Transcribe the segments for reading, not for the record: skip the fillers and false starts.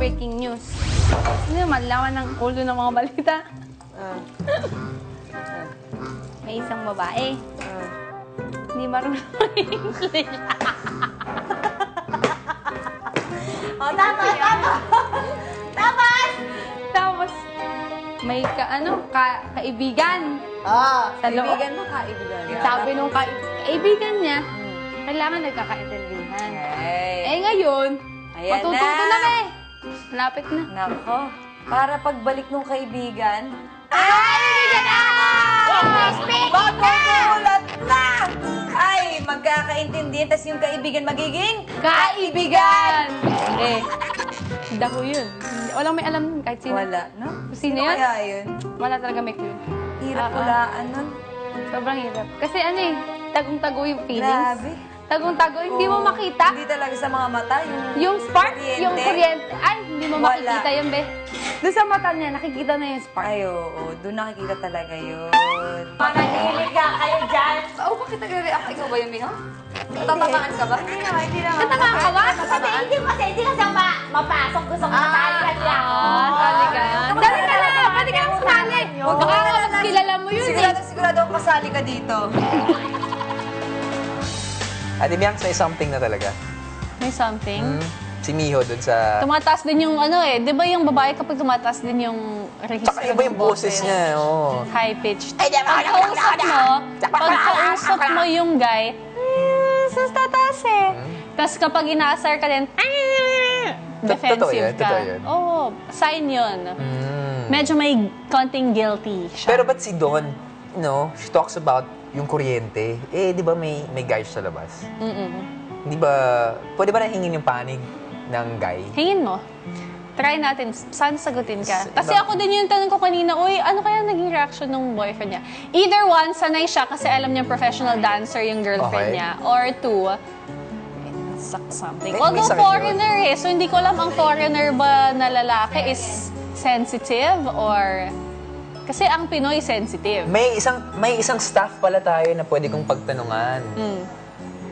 breaking news. Sino yung malaman ng ulo ng mga balita? May isang babae. Hindi marunong English. Tapos, may kaibigan. Sa loob. Kaibigan mo, kaibigan. Sabi nung kaibigan niya, kailangan nagkakaintindihan. Hey. Eh ngayon, Ayan matututo na eh. Malapit na. Nako, para pagbalik nung kaibigan, magugulat na! Ay, magkakaintindihan, tas yung kaibigan magiging Kaibigan! Hindi. Daho yun. Walang may alam nun, kahit sino. wala, no? Sino yun? Kaya yun? Wala talaga may clue. Hirap hulaan nun. Sobrang hirap. Kasi ano eh, tagong-tago yung feelings. Grabe. Tagong-tago, hindi mo Oo. makita. Hindi talaga sa mga mata, Yung spark, Kuryente. yung kuryente. Ay, hindi mo Wala. makikita yun, be. Doon sa mata niya, nakikita na yung spark. Ay, oo, doon nakikita talaga yun. Manahimik ka kayo dyan. Oh, bakit nagre-react? Ikaw ba yun, Miho? Tatamaan ka ba? Hindi naman, hindi naman. Tatamaan ka ba? Hindi kasi mapasok. Gusto mo matali kasi ako. Sali ka. Dali ka na! Pwede ka lang sumali. Baka mas kilala mo yun eh. Sigurado akong kasali ka dito. Ate Bianx, may something na talaga. May something. Si Miho dun sa... Tumataas din yung ano eh. Di ba yung babae kapag tumataas din yung registro Tsaka iba yung boses niya, oo. High pitched. Pagkausap mo yung guy, sus tataas eh. Tapos kapag inaasar ka din, Totoo defensive yun, ka. totoo yun. Oo, sign yun. Medyo may konting guilty siya. Pero ba't si Don, she talks about yung kuryente. Eh, di ba may guys sa labas? Di ba, pwede ba nahingin yung panig ng guy? Hingin mo. Try natin. Saan sagutin ka? Kasi ako din yung tanong ko kanina, uy, ano kaya naging reaction ng boyfriend niya? Either one, sanay siya kasi alam niya professional dancer yung girlfriend Okay. niya. Or two, suck something. May Although sakit foreigner eh. So hindi ko alam ang foreigner ba na lalaki is sensitive or... Kasi ang Pinoy sensitive. May isang staff pala tayo na pwede kong pagtanungan.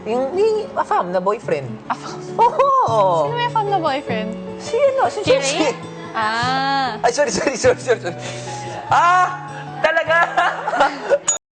Yung afam na boyfriend. Afam? Oo! Sino may fam na boyfriend? Si Kiri? Josie. Ah. Ay, sorry. Ah! Talaga?